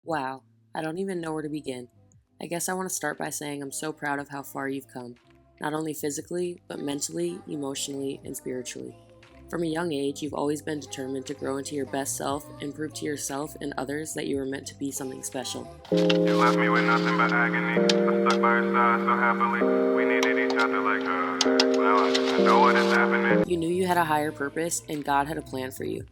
Wow, I don't even know where to begin. I guess I want to start by saying I'm so proud of how far you've come, not only physically, but mentally, emotionally, and spiritually. From a young age, you've always been determined to grow into your best self and prove to yourself and others that you were meant to be something special. You left me with nothing but agony. I stuck by your side so happily. We needed each other like well, I know what is happening. You knew you had a higher purpose and God had a plan for you.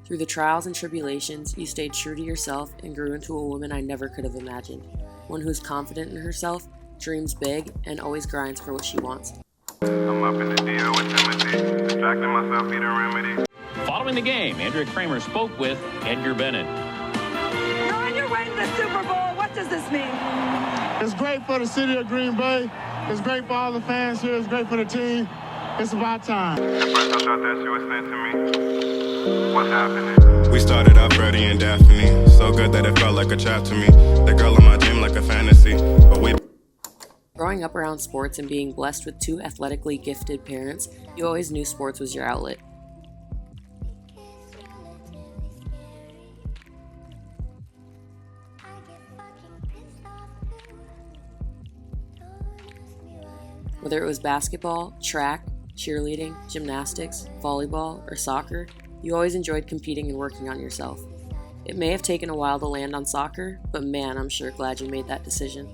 Through the trials and tribulations, you stayed true to yourself and grew into a woman I never could have imagined. One who's confident in herself, dreams big, and always grinds for what she wants. I'm up in the deal with Timothy, distracting myself, need a remedy. Following the game, Andrea Kramer spoke with Edgar Bennett. You're on your way to the Super Bowl. What does this mean? It's great for the city of Green Bay. It's great for all the fans here. It's great for the team. It's about time. At first I thought that she was sent to me. What's happening? We started out Freddie and Daphne. So good that it felt like a trap to me. The girl on my team like a fantasy. But we... Growing up around sports and being blessed with two athletically gifted parents, you always knew sports was your outlet. Whether it was basketball, track, cheerleading, gymnastics, volleyball, or soccer, you always enjoyed competing and working on yourself. It may have taken a while to land on soccer, but man, I'm sure glad you made that decision.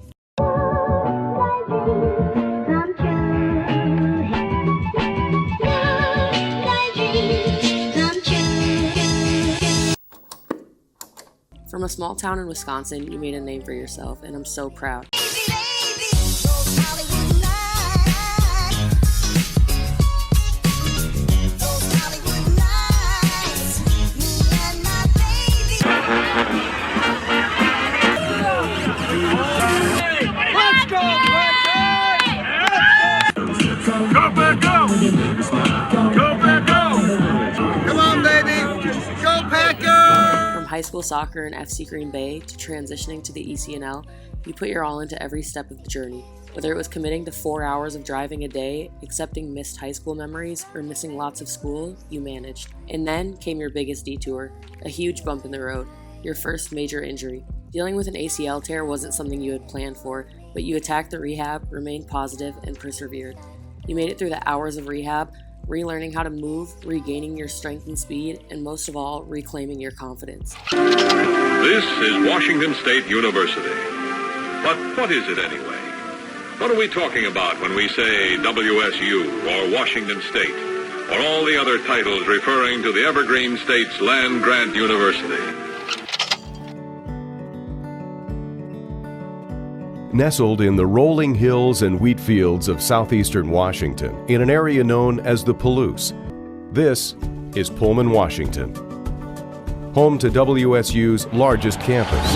From a small town in Wisconsin, you made a name for yourself, and I'm so proud. High school soccer and FC Green Bay to transitioning to the ECNL, you put your all into every step of the journey. Whether it was committing to 4 hours of driving a day, accepting missed high school memories, or missing lots of school, you managed. And then came your biggest detour, a huge bump in the road, your first major injury. Dealing with an ACL tear wasn't something you had planned for, but you attacked the rehab, remained positive, and persevered. You made it through the hours of rehab, relearning how to move, regaining your strength and speed, and most of all, reclaiming your confidence. This is Washington State University. But what is it anyway? What are we talking about when we say WSU or Washington State or all the other titles referring to the Evergreen State's land-grant university? Nestled in the rolling hills and wheat fields of southeastern Washington, in an area known as the Palouse, this is Pullman, Washington, home to WSU's largest campus.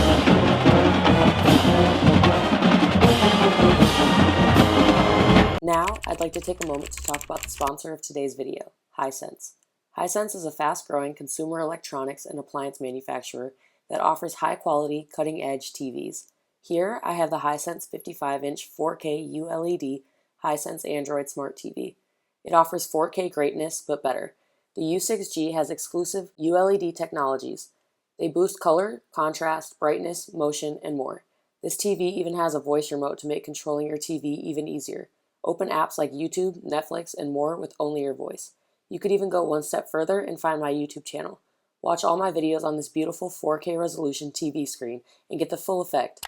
Now, I'd like to take a moment to talk about the sponsor of today's video, Hisense. Hisense is a fast-growing consumer electronics and appliance manufacturer that offers high-quality, cutting-edge TVs. Here, I have the Hisense 55-inch 4K ULED Hisense Android Smart TV. It offers 4K greatness, but better. The U6G has exclusive ULED technologies. They boost color, contrast, brightness, motion, and more. This TV even has a voice remote to make controlling your TV even easier. Open apps like YouTube, Netflix, and more with only your voice. You could even go one step further and find my YouTube channel. Watch all my videos on this beautiful 4K resolution TV screen and get the full effect.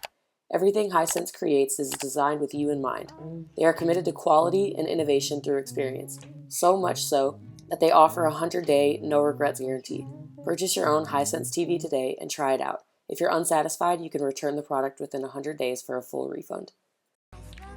Everything Hisense creates is designed with you in mind. They are committed to quality and innovation through experience, so much so that they offer a 100-day, no-regrets guarantee. Purchase your own Hisense TV today and try it out. If you're unsatisfied, you can return the product within 100 days for a full refund.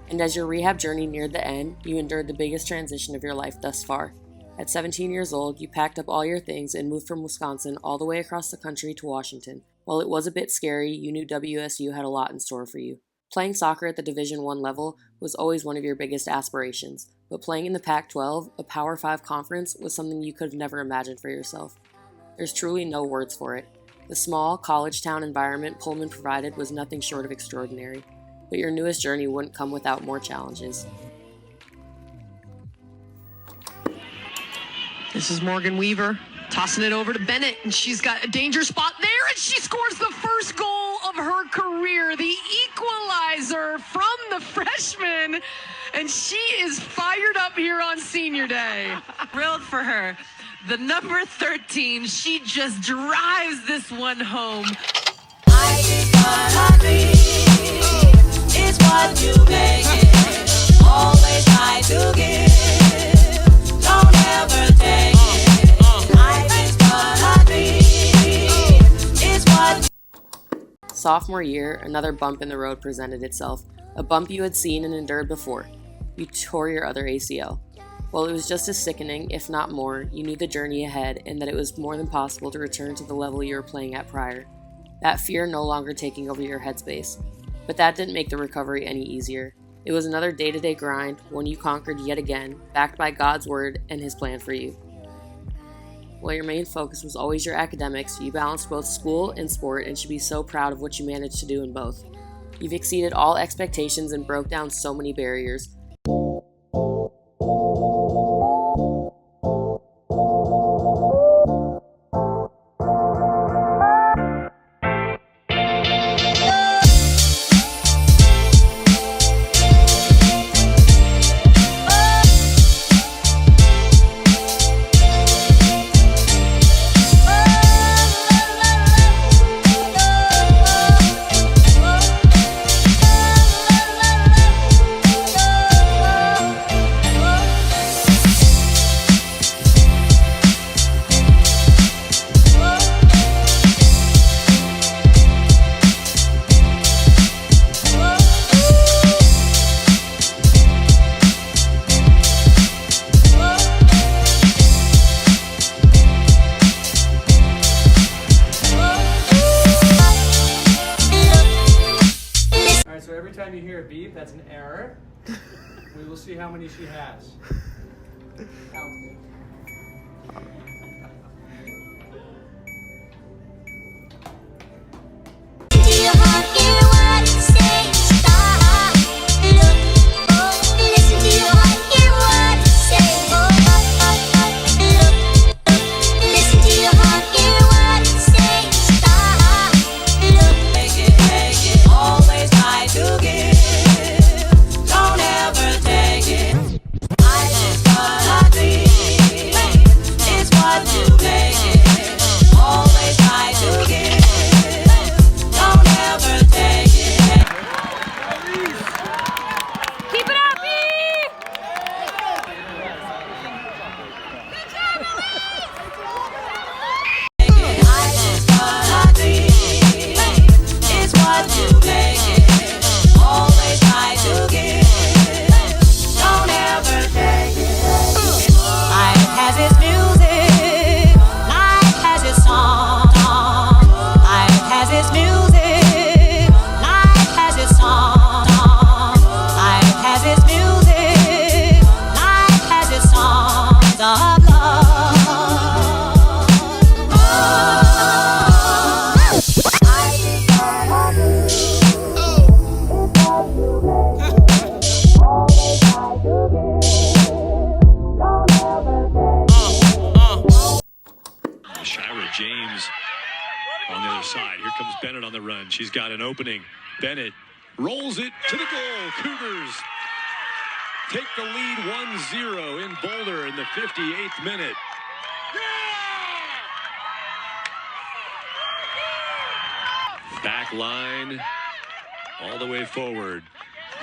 And as your rehab journey neared the end, you endured the biggest transition of your life thus far. At 17 years old, you packed up all your things and moved from Wisconsin all the way across the country to Washington. While it was a bit scary, you knew WSU had a lot in store for you. Playing soccer at the Division I level was always one of your biggest aspirations, but playing in the Pac-12, a Power 5 conference, was something you could have never imagined for yourself. There's truly no words for it. The small, college town environment Pullman provided was nothing short of extraordinary, but your newest journey wouldn't come without more challenges. This is Morgan Weaver tossing it over to Bennett, and she's got a danger spot there, and she scores the first goal of her career, the equalizer from the freshman, and she is fired up here on senior day. Thrilled for her. The number 13, she just drives this one home. I did what I dream. It's what you make it. Always try to give. Don't ever take it. I did what I dream. It's what. Sophomore year, another bump in the road presented itself, a bump you had seen and endured before. You tore your other ACL. While it was just as sickening, if not more, you knew the journey ahead and that it was more than possible to return to the level you were playing at prior. That fear no longer taking over your headspace. But that didn't make the recovery any easier. It was another day-to-day grind, one you conquered yet again, backed by God's word and His plan for you. While your main focus was always your academics, you balanced both school and sport and should be so proud of what you managed to do in both. You've exceeded all expectations and broke down so many barriers. So every time you hear a beep, that's an error. We will see how many she has. On the other side, here comes Bennett on the run. She's got an opening. Bennett rolls it to the goal. Cougars take the lead 1-0 in Boulder in the 58th minute. Back line all the way forward.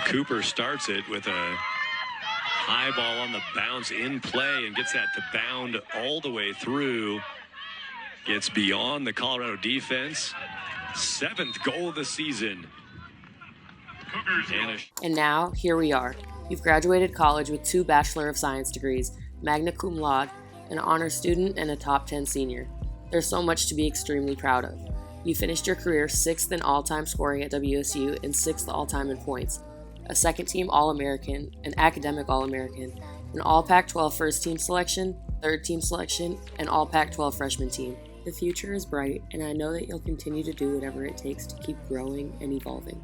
Cooper starts it with a high ball on the bounce in play and gets that to bound all the way through. Gets beyond the Colorado defense. 7th goal of the season. And now, here we are. You've graduated college with 2 Bachelor of Science degrees, magna cum laude, an honor student, and a top 10 senior. There's so much to be extremely proud of. You finished your career 6th in all-time scoring at WSU and 6th all-time in points, a second-team All-American, an academic All-American, an All-Pac-12 first-team selection, third-team selection, and All-Pac-12 freshman team. The future is bright, and I know that you'll continue to do whatever it takes to keep growing and evolving.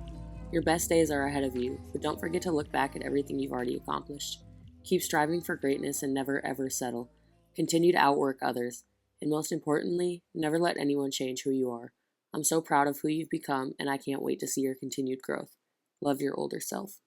Your best days are ahead of you, but don't forget to look back at everything you've already accomplished. Keep striving for greatness and never ever settle. Continue to outwork others, and most importantly, never let anyone change who you are. I'm so proud of who you've become, and I can't wait to see your continued growth. Love, your older self.